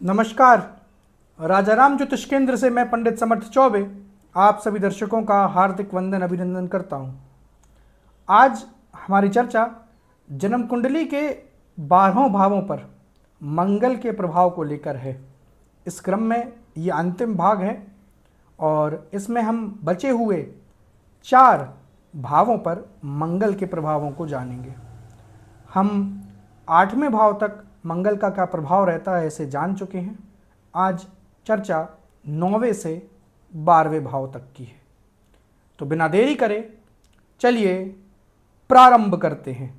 नमस्कार। राजाराम ज्योतिष केंद्र से मैं पंडित समर्थ चौबे आप सभी दर्शकों का हार्दिक वंदन अभिनंदन करता हूं। आज हमारी चर्चा जन्म कुंडली के 12 भावों पर मंगल के प्रभाव को लेकर है। इस क्रम में ये अंतिम भाग है और इसमें हम बचे हुए 4 भावों पर मंगल के प्रभावों को जानेंगे। हम 8वें भाव तक मंगल का क्या प्रभाव रहता है इसे जान चुके हैं। आज चर्चा 9वें से 12वें भाव तक की है। तो बिना देरी करे चलिए प्रारंभ करते हैं।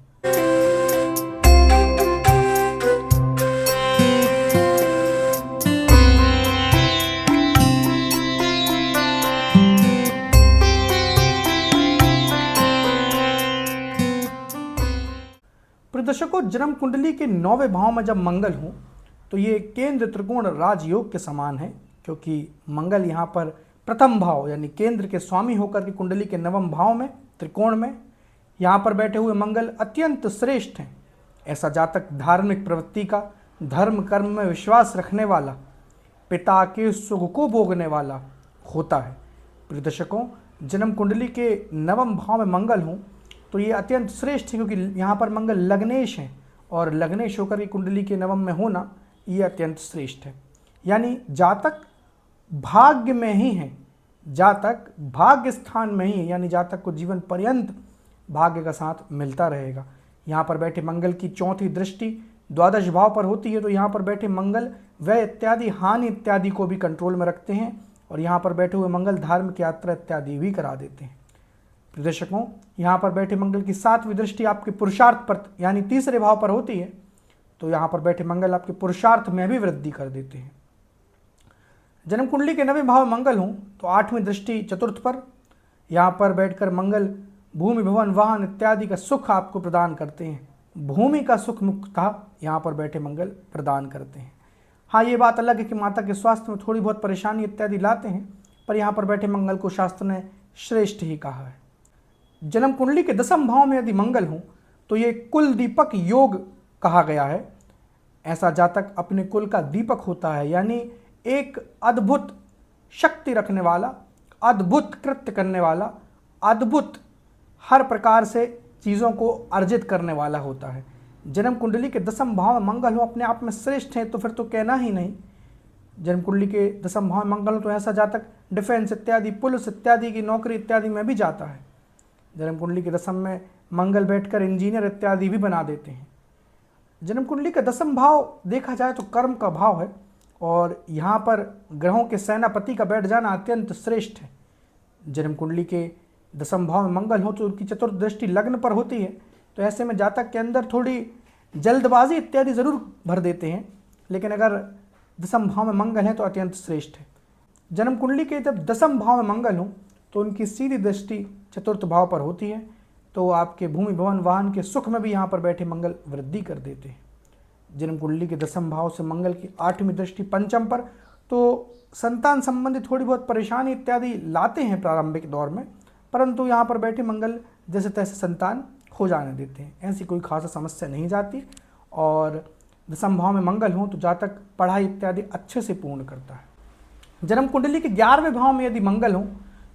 दर्शकों, जन्म कुंडली के 9वें भाव में जब मंगल हो तो ये केंद्र त्रिकोण राजयोग के समान है, क्योंकि मंगल यहाँ पर प्रथम भाव यानी केंद्र के स्वामी होकर के कुंडली के 9वें भाव में त्रिकोण में यहाँ पर बैठे हुए मंगल अत्यंत श्रेष्ठ हैं। ऐसा जातक धार्मिक प्रवृत्ति का, धर्म कर्म में विश्वास रखने वाला, पिता के सुख को भोगने वाला होता है। प्रिय दर्शकों, जन्म कुंडली के 9वें भाव में मंगल हों तो ये अत्यंत श्रेष्ठ है, क्योंकि यहाँ पर मंगल लग्नेश है और लग्नेश होकर के कुंडली के 9वें में होना ये अत्यंत श्रेष्ठ है। यानी जातक भाग्य में ही है, जातक भाग्य स्थान में ही है, यानी जातक को जीवन पर्यंत भाग्य का साथ मिलता रहेगा। यहाँ पर बैठे मंगल की 4थी दृष्टि द्वादश भाव पर होती है, तो यहाँ पर बैठे मंगल व्यय इत्यादि, हानि इत्यादि को भी कंट्रोल में रखते हैं और यहाँ पर बैठे हुए मंगल धार्मिक यात्रा इत्यादि भी करा देते हैं। दर्शकों, यहाँ पर बैठे मंगल की 7वीं दृष्टि आपके पुरुषार्थ पर यानी तीसरे भाव पर होती है, तो यहाँ पर बैठे मंगल आपके पुरुषार्थ में भी वृद्धि कर देते हैं। जन्म कुंडली के 9वें भाव में मंगल हों तो 8वीं दृष्टि चतुर्थ पर, यहाँ पर बैठकर मंगल भूमि भवन वाहन इत्यादि का सुख आपको प्रदान करते हैं। भूमि का सुख मुख्यतः यहाँ पर बैठे मंगल प्रदान करते हैं। हाँ, ये बात अलग है कि माता के स्वास्थ्य में थोड़ी बहुत परेशानी इत्यादि लाते हैं, पर यहाँ पर बैठे मंगल को शास्त्र ने श्रेष्ठ ही कहा है। जन्म कुंडली के 10वें भाव में यदि मंगल हो तो ये कुल दीपक योग कहा गया है। ऐसा जातक अपने कुल का दीपक होता है, यानी एक अद्भुत शक्ति रखने वाला, अद्भुत कृत्य करने वाला, अद्भुत हर प्रकार से चीज़ों को अर्जित करने वाला होता है। जन्म कुंडली के 10वें भाव में मंगल हो अपने आप में श्रेष्ठ है, तो फिर तो कहना ही नहीं। जन्म कुंडली के 10वें भाव में मंगल हो तो ऐसा जातक डिफेंस इत्यादि, पुलिस इत्यादि की नौकरी इत्यादि में भी जाता है। जन्म कुंडली के 10वें में मंगल बैठकर इंजीनियर इत्यादि भी बना देते हैं। जन्म कुंडली का 10वां भाव देखा जाए तो कर्म का भाव है और यहाँ पर ग्रहों के सेनापति का बैठ जाना अत्यंत श्रेष्ठ है। जन्म कुंडली के 10वें भाव में मंगल हो तो उनकी चतुर्थ दृष्टि लग्न पर होती है, तो ऐसे में जातक के अंदर थोड़ी जल्दबाजी इत्यादि ज़रूर भर देते हैं, लेकिन अगर 10वें भाव में मंगल है तो अत्यंत श्रेष्ठ है। जन्म कुंडली के जब 10वें भाव में मंगल हो तो उनकी सीधी दृष्टि चतुर्थ भाव पर होती है, तो आपके भूमि भवन वाहन के सुख में भी यहाँ पर बैठे मंगल वृद्धि कर देते हैं। जन्म कुंडली के 10वें भाव से मंगल की 8वीं दृष्टि पंचम पर, तो संतान संबंधी थोड़ी बहुत परेशानी इत्यादि लाते हैं प्रारंभिक दौर में, परंतु यहाँ पर बैठे मंगल जैसे तैसे संतान हो जाने देते हैं, ऐसी कोई खास समस्या नहीं जाती। और 10वें भाव में मंगल हो तो जातक पढ़ाई इत्यादि अच्छे से पूर्ण करता है। जन्म कुंडली के 11वें भाव में यदि मंगल हो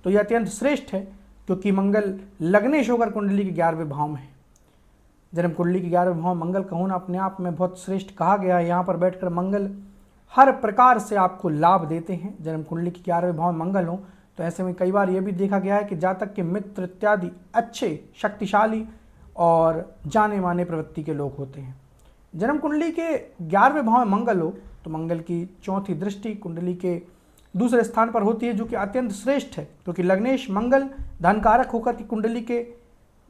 तो यह अत्यंत श्रेष्ठ है, क्योंकि मंगल लग्नेश होकर कुंडली के 11वें भाव में है। जन्म कुंडली के 11वें भाव मंगल का होना अपने आप में बहुत श्रेष्ठ कहा गया है। यहाँ पर बैठकर मंगल हर प्रकार से आपको लाभ देते हैं। जन्म कुंडली के 11वें भाव में मंगल हो तो ऐसे में कई बार यह भी देखा गया है कि जातक के मित्र इत्यादि अच्छे, शक्तिशाली और जाने माने प्रवृत्ति के लोग होते हैं। जन्म कुंडली के 11वें भाव में मंगल हो तो मंगल की 4थी दृष्टि कुंडली के दूसरे स्थान पर होती है, जो कि अत्यंत श्रेष्ठ है, क्योंकि लग्नेश मंगल धनकारक होकर की कुंडली के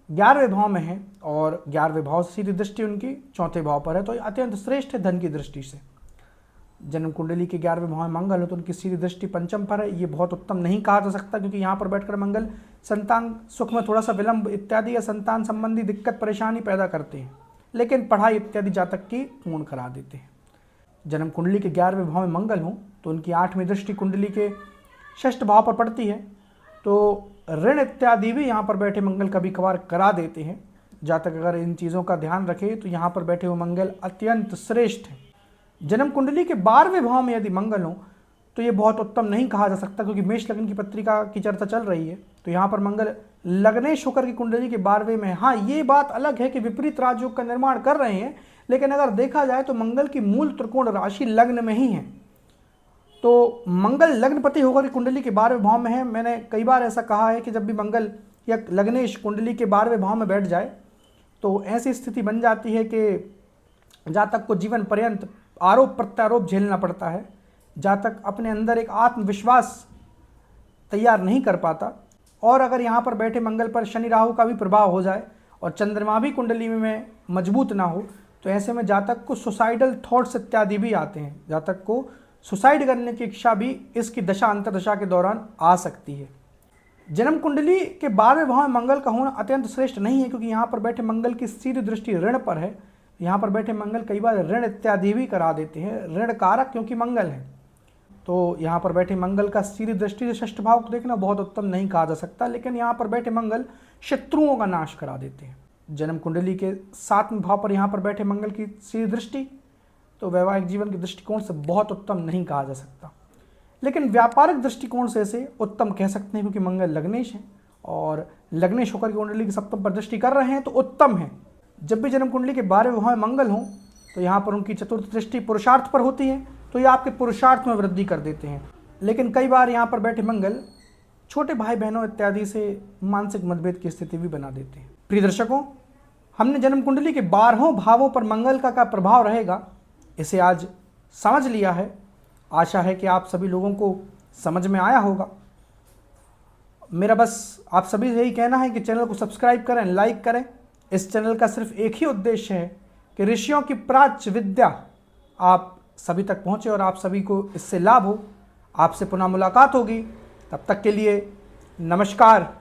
11वें भाव में है और 11वें भाव से सीधी दृष्टि उनकी 4थे भाव पर है, तो अत्यंत श्रेष्ठ है धन की दृष्टि से। जन्म कुंडली के 11वें भाव में मंगल हो तो उनकी सीधी दृष्टि पंचम पर है। ये बहुत उत्तम नहीं कहा जा सकता, क्योंकि यहाँ पर बैठकर मंगल संतान सुख में थोड़ा सा विलंब इत्यादि या संतान संबंधी दिक्कत परेशानी पैदा करते हैं, लेकिन पढ़ाई इत्यादि जातक की पूर्ण करा देते हैं। जन्म कुंडली के 11वें भाव में मंगल हो तो उनकी 8वीं दृष्टि कुंडली के 6ठ भाव पर पड़ती है, तो ऋण इत्यादि भी यहाँ पर बैठे मंगल कभी कभार करा देते हैं। जातक अगर इन चीज़ों का ध्यान रखे तो यहाँ पर बैठे हुए मंगल अत्यंत श्रेष्ठ हैं। जन्म कुंडली के 12वें भाव में यदि मंगल हो तो ये बहुत उत्तम नहीं कहा जा सकता, क्योंकि मेष लग्न की पत्रिका की चर्चा चल रही है। तो यहाँ पर मंगल लग्नेश होकर की कुंडली के 12वें में, हाँ ये बात अलग है कि विपरीत राजयोग का निर्माण कर रहे हैं, लेकिन अगर देखा जाए तो मंगल की मूल त्रिकोण राशि लग्न में ही है। तो मंगल लग्नपति होकर कुंडली के 12वें भाव में है। मैंने कई बार ऐसा कहा है कि जब भी मंगल या लग्नेश कुंडली के 12वें भाव में बैठ जाए तो ऐसी स्थिति बन जाती है कि जातक को जीवन पर्यंत आरोप प्रत्यारोप झेलना पड़ता है, जातक अपने अंदर एक आत्मविश्वास तैयार नहीं कर पाता। और अगर यहाँ पर बैठे मंगल पर शनि राहु का भी प्रभाव हो जाए और चंद्रमा भी कुंडली में मजबूत ना हो तो ऐसे में जातक को सुसाइडल थॉट्स इत्यादि भी आते हैं, जातक को सुसाइड करने की इच्छा भी इसकी दशा अंतर्दशा के दौरान आ सकती है। जन्म कुंडली के 12वें भाव में मंगल का होना अत्यंत श्रेष्ठ नहीं है, क्योंकि यहाँ पर बैठे मंगल की सीधी दृष्टि ऋण पर है। यहाँ पर बैठे मंगल कई बार ऋण इत्यादि भी करा देते हैं, ऋण कारक क्योंकि मंगल है। तो यहाँ पर बैठे मंगल का सीधी दृष्टि से षष्ठ भाव को देखना बहुत उत्तम नहीं कहा जा सकता, लेकिन यहाँ पर बैठे मंगल शत्रुओं का नाश करा देते हैं। जन्म कुंडली के 7वें भाव पर यहाँ पर बैठे मंगल की सीधी दृष्टि तो वैवाहिक जीवन के दृष्टिकोण से बहुत उत्तम नहीं कहा जा सकता, लेकिन व्यापारिक दृष्टिकोण से इसे उत्तम कह सकते हैं, क्योंकि मंगल लग्नेश है और लग्नेश होकर की कुंडली की सप्तम पर दृष्टि कर रहे हैं तो उत्तम है। जब भी जन्म कुंडली के 12वें भाव में मंगल हो तो यहाँ पर उनकी चतुर्थ दृष्टि पुरुषार्थ पर होती है, तो ये आपके पुरुषार्थ में वृद्धि कर देते हैं। लेकिन कई बार यहाँ पर बैठे मंगल छोटे भाई बहनों इत्यादि से मानसिक मतभेद की स्थिति भी बना देते हैं। प्रिय दर्शकों, हमने जन्म कुंडली के 12 भावों पर मंगल का प्रभाव रहेगा इसे आज समझ लिया है। आशा है कि आप सभी लोगों को समझ में आया होगा। मेरा बस आप सभी से यही कहना है कि चैनल को सब्सक्राइब करें, लाइक करें। इस चैनल का सिर्फ एक ही उद्देश्य है कि ऋषियों की प्राच्य विद्या आप सभी तक पहुंचे और आप सभी को इससे लाभ हो। आपसे पुनः मुलाकात होगी, तब तक के लिए नमस्कार।